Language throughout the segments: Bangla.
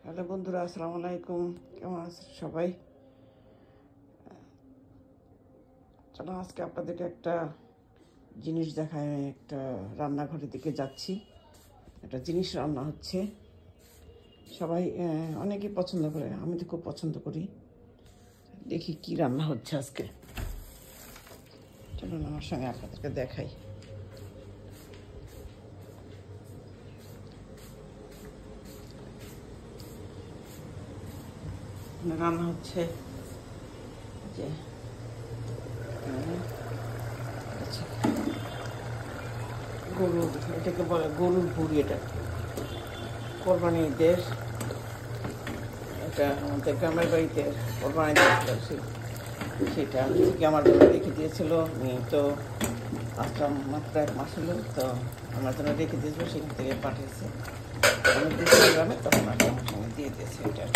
হ্যালো বন্ধুরা, আসসালামু আলাইকুম। কেমন আছেন সবাই? চলো আজকে আপনাদেরকে একটা জিনিস দেখায়। একটা রান্নাঘরের দিকে যাচ্ছি, একটা জিনিস রান্না হচ্ছে। সবাই অনেকেই পছন্দ করে, আমি তো খুব পছন্দ করি। দেখি কি রান্না হচ্ছে আজকে। চলুন আমার সঙ্গে আপনাদেরকে দেখাই। রান্না হচ্ছে যে গরুর, এটাকে বলে গরুর ভুড়ি। এটা কোরবানি ঈদের, এটা আমাদের গ্রামের বাড়িতে কোরবানি দিয়েছিল, সেটা থেকে আমার জন্য রেখে দিয়েছিল। আমি তো আসলাম মাত্র 1 মাস হলো, তো আমার জন্য রেখে দিয়েছিল, সেখান থেকে পাঠিয়েছে। আমি দিয়েছি গ্রামে, তখন আর আমার সঙ্গে দিয়ে দিয়েছে। এটা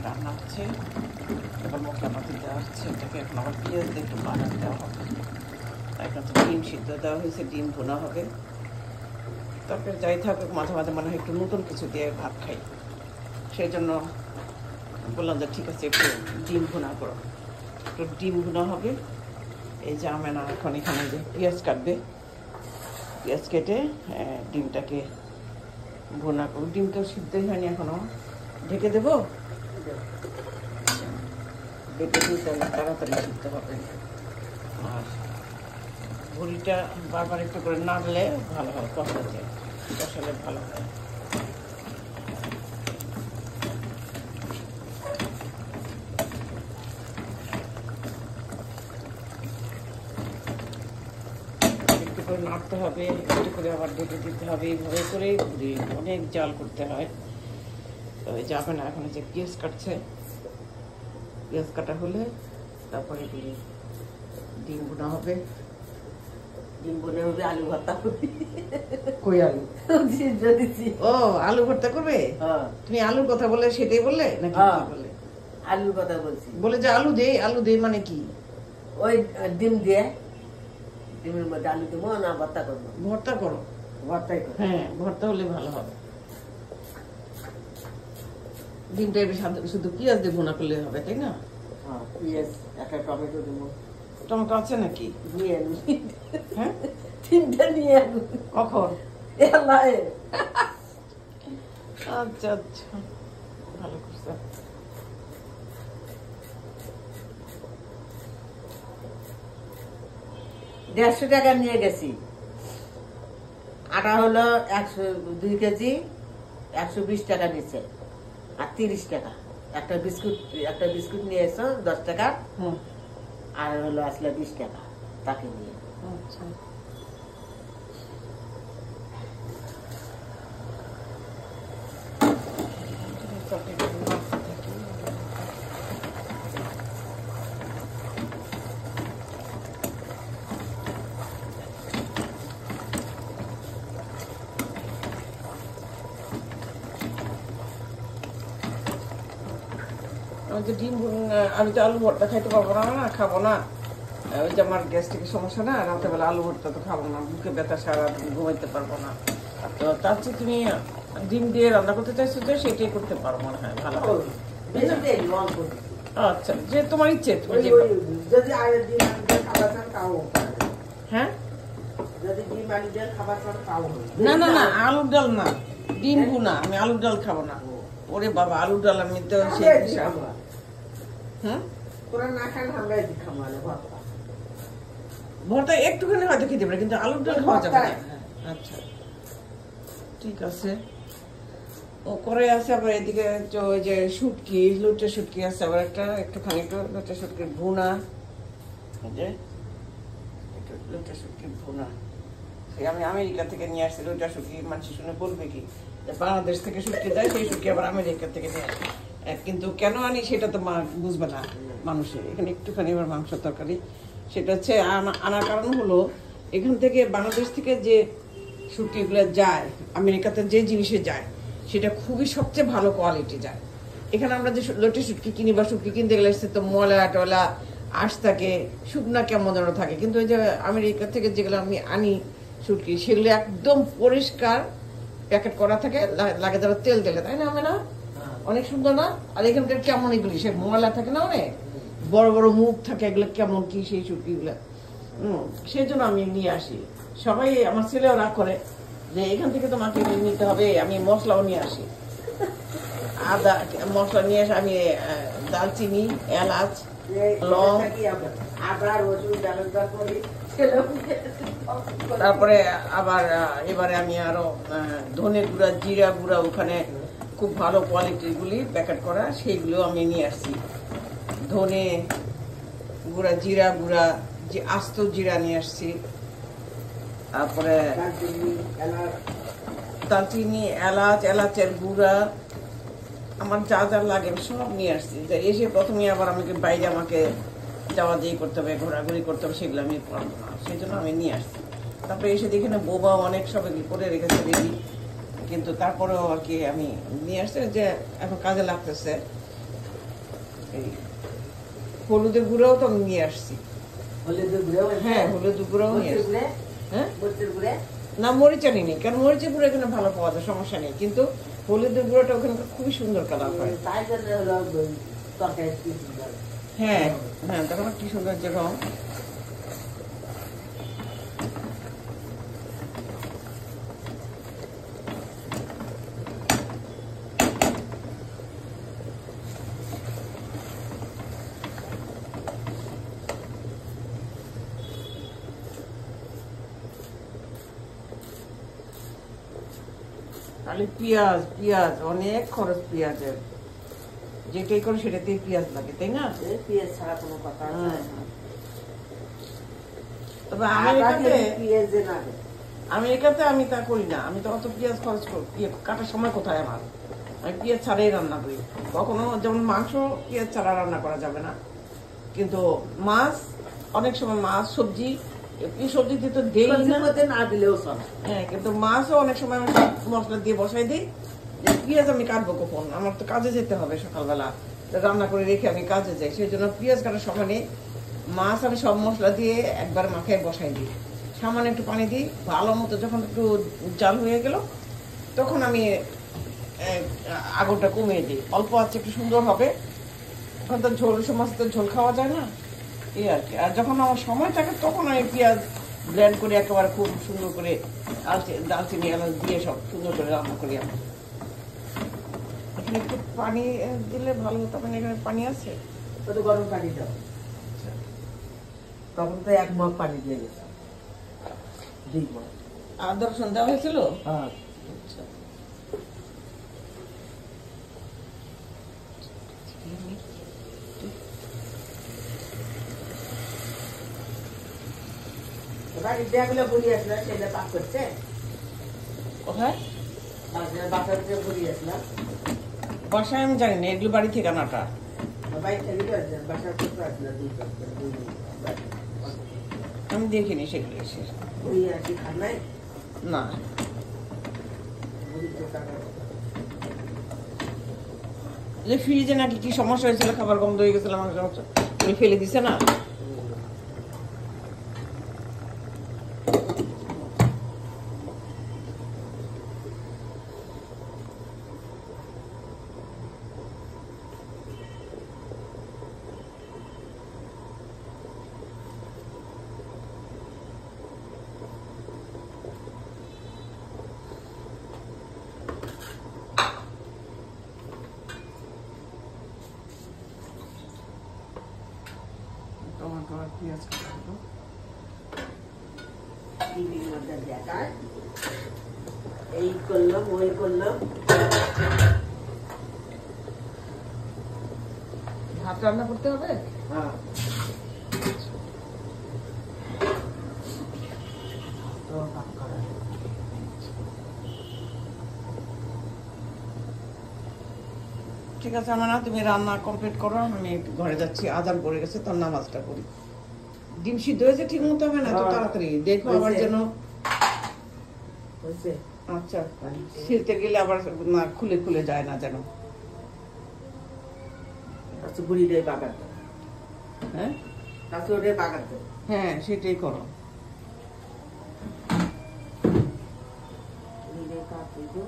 রান্না হচ্ছে, এবার মশলাপাতি দেওয়া হচ্ছে। এটাকে এখন আবার পেঁয়াজ দিয়ে একটু বানাতে দেওয়া হবে। এখন তো ডিম সিদ্ধ দেওয়া হয়েছে, ডিম ভুনা হবে। তরকারি যাই থাকুক, মাঝে মাঝে মনে হয় একটু নতুন কিছু দিয়ে ভাত খাই। সেই জন্য বললাম যে ঠিক আছে, একটু ডিম ভুনা করো। একটু ডিম ভুনা হবে। এই যে আমেনা এখন এখানে যে পেঁয়াজ কাটবে, পেঁয়াজ কেটে ডিমটাকে ভুনা করবো। ডিমটাও সিদ্ধই হয়নি এখনো, ঢেকে দেবো। ঢেকে দিয়ে তাড়াতাড়ি সিদ্ধ হবে। আর ভুড়িটা বারবার একটু করে নাড়লে ভালো হয়, কষাতে কষালে ভালো হয়। একটু করে নাড়তে হবে, একটু করে আবার ঢেকে দিতে হবে। এইভাবে করে ভুড়ি অনেক জাল করতে হয়। তবে যাবে না, এখন যে পেঁয়াজ কাটছে, পেঁয়াজ কাটা হলে তারপরে ডিম বোনা হবে। ডিম বলে হবে, আলু ভর্তা করবি। কই আলু? ও, আলু ভর্তা করবে? তুমি আলুর কথা বলে সেটাই বললে নাকি? বললে আলুর কথা বলছি, বলে যে আলু দে মানে কি? ওই ডিম দিয়ে, ডিমের মধ্যে আলু দেবো না ভর্তা করবো? ভর্তা করো। ভর্তাই করো। হ্যাঁ, ভর্তা হলে ভালো হবে। ডিমটা শুধু পেঁয়াজ দিয়ে ভুনা করলে হবে, তাই না? হ্যাঁ, পেঁয়াজ, একটা টমেটো দেবো। টমেটো আছে নাকি? নিয়ে আনু। হ্ঁ, 3টে নিয়ে আনু। কখন? আচ্ছা আচ্ছা, ভালো করছে। 150 টাকা নিয়ে গেছি। আটা হলো 2 কেজি, 120 টাকা নিচ্ছে, আর 30 টাকা। একটা বিস্কুট নিয়ে এসো 10 টাকা, আর হলো আসলে 20 টাকা তাকে নিয়ে। আচ্ছা, আমি তো ডিম আমি তো আলু ভর্তা খাইতে পারবো না, খাবো না। ওই যে আমার গ্যাস্ট্রিকের সমস্যা না, রাতেবেলা আলু ভর্তা তো খাবো না, বুকে ব্যথা, সারা ঘুমাইতে পারবো না। তো তার চেয়ে তুমি ডিম দিয়ে রান্না করতে চাইছো, তো সেটাই করতে পারো, মনে হয় ভালো হবে। আচ্ছা, যে তোমার ইচ্ছে, তুমি যে যদি ডিম আলু দিয়ে খাবার চান তাও। হ্যাঁ, যদি ডিম আলু দিয়ে খাবার চান তাও। না না না, আলুর ডাল না, ডিম ভুনা। আমি আলুর ডাল খাবো না। ওরে বাবা, আলুর ডাল আমি তো হ্যাঁ, তোরা না খান আমরা খাবো না ভর্তা। ভর্তা একটুখানি হয়তো খেতে পারে, কিন্তু আলুর ডাল খাওয়া যাবে না। আচ্ছা, ঠিক আছে। ও করে আছে আবার এদিকে ওই যে শুটকি, লুটে শুটকি আছে আবার একটুখানি লুটে শুটকির ভুনা। যে একটু লুটে শুটকির ভুনা, আমি আমেরিকা থেকে নিয়ে আসছি লুটে শুটকি। মানুষ শুনে বলবে কি যে বাংলাদেশ থেকে শুটকি দেয়, সেই শুটকি আবার আমেরিকা থেকে নিয়ে আসে। কিন্তু কেন আনি সেটা তো বুঝবে না মানুষের। এখানে একটুখানি এবার মাংস তরকারি, সেটা হচ্ছে আনার কারণ হলো এখান থেকে, বাংলাদেশ থেকে যে শুটকিগুলো যায় আমেরিকাতে, যে জিনিসে যায় সেটা খুবই সবচেয়ে ভালো কোয়ালিটি যায়। এখানে আমরা যে লটে শুটকি কিনি বা শুটকি কিনতে গেলে সে তো ময়লা টলা আঁশ থাকে, শুকনা কেমন যেন থাকে। কিন্তু ওই যে আমেরিকা থেকে যেগুলো আমি আনি শুটকি, সেগুলো একদম পরিষ্কার, প্যাকেট করা থাকে, লাগে যারা তেল তেলে, তাই না? আমি না অনেক সুন্দর না? আর এখানকার কেমন এগুলি, সে ময়লা থাকে না অনেক, বড় বড় মুখ থাকে, এগুলো কেমন কি সেই শুটকিগুলো। সেই জন্য আমি নিয়ে আসি। সবাই আমার ছেলেও রাগ করে যে এখান থেকে তোমাকে নিতে হবে। আমি মশলাও নিয়ে আসি, আদা মশলা নিয়ে আসি আমি, দালচিনি, এলাচ, লং, আদা রসুন ডালদা করি। তারপরে আবার এবারে আমি আরো ধনে গুঁড়া, জিরা গুঁড়া, ওখানে খুব ভালো কোয়ালিটির গুলি প্যাকেট করা, সেইগুলো আমি নিয়ে আসছি। ধনে গুঁড়া, জিরা গুঁড়া, যে আস্ত জিরা নিয়ে আসছি। তারপরে দারচিনি, এলাচ, এলাচের গুঁড়া, আমার যা যা লাগে সব নিয়ে আসছি। এসে প্রথমে আবার আমাকে বাইরে আমাকে যাওয়া যাই করতে হবে, ঘোরাঘুরি করতে হবে, সেগুলো আমি পারবো না, সেই জন্য আমি নিয়ে আসছি। তারপরে এসে দেখি না বোবা অনেক সব করে রেখেছে দেখি, কিন্তু তারপরেও আর কি আমি নিয়ে আসছি যে এখন কাজে লাগতেছে। এই হলুদের গুঁড়াও তো আমি নিয়ে আসছি। হ্যাঁ, হলুদের গুঁড়াও নিয়ে আসছি। হ্যাঁ, না মরিচা নিই, কারণ মরিচের গুঁড়ো এখানে ভালো পাওয়া যায়, সমস্যা নেই, কিন্তু হলুদের গুঁড়োটা ওখানে খুবই সুন্দর কালার হয়। হ্যাঁ হ্যাঁ, তখন কি সুন্দর যে রং। খালি পেঁয়াজ পেঁয়াজ, অনেক খরচ পেঁয়াজের, যেটাই করে সেটাতেই পেঁয়াজ লাগে, তাই না? পেঁয়াজ ছাড়া কোনো কথা নাই। তবে আমেরিকাতে আমি তা করি না, আমি তো অত পেঁয়াজ খরচ করি, কাটার সময় কোথায় আমার, আমি পেঁয়াজ ছাড়াই রান্না করি। কখনো যেমন মাংস পেঁয়াজ ছাড়া রান্না করা যাবে না, কিন্তু মাছ অনেক সময়, মাছ সবজি সবজিতে তো দেই না দিলেও চলে। হ্যাঁ, কিন্তু মাছও অনেক সময় আমি মশলা দিয়ে বসাই দিই, যে পেঁয়াজ আমি কাটবো কখন, আমার তো কাজে যেতে হবে সকালবেলা, রান্না করে রেখে আমি কাজে যাই, সেই জন্য পেঁয়াজ কাটার সময় নেই। মাছ আমি সব মশলা দিয়ে একবার মাখায় বসাই দিই, সামান্য একটু পানি দিই, ভালো মতো যখন একটু জাল হয়ে গেল তখন আমি আগুনটা কমিয়ে দিই, অল্প আছে একটু সুন্দর হবে, এখন তো ঝোল, সমস্ত ঝোল খাওয়া যায় না, এই আর কি। আর যখন আমার সময় থাকে তখন আমি পেঁয়াজ ব্লেন্ড করে একেবারে খুব সুন্দর করে দালচিনি এলাচ দিয়ে সব সুন্দর করে রান্না করি। আমি এখানে একটু পানি দিলে ভালো হতো, মানে এখানে পানি আছে, তো গরম পানি দাও। তখন তো 1 মগ পানি দিয়ে গেছে, 2 মগ। আদা রসুন দেওয়া হয়েছিল। আচ্ছা, কোথায়? বাসায় আমি জানি না, এগুলো বাড়ি থেকে আনাটা। আমি দেখিনি সেগুলো এসে না। যে ফ্রিজে নাকি কি সমস্যা হয়েছিল, খাবার গন্ধ হয়ে গেছিল, মাংস ফেলে দিছে না। টমেটো আর পেঁয়াজ কাটবো, এই করলাম ওই করলাম। ভাত রান্না করতে হবে। হ্যাঁ, ঠিক আছে, আমার না, তুমি রান্না কমপ্লিট করো, আমি একটু ঘরে যাচ্ছি, আজান পড়ে গেছে, তোর নামাজটা করি। ডিম সিদ্ধ হয়েছে ঠিক মতো হবে না তো তাড়াতাড়ি দেখো আবার যেন। আচ্ছা, ছিলতে গেলে আবার না খুলে খুলে যায় না যেন। আচ্ছা, বুড়ি দিয়ে বাগার দাও। হ্যাঁ, আচ্ছা, ওটা বাগার দাও। হ্যাঁ সেটাই করো। কিন্তু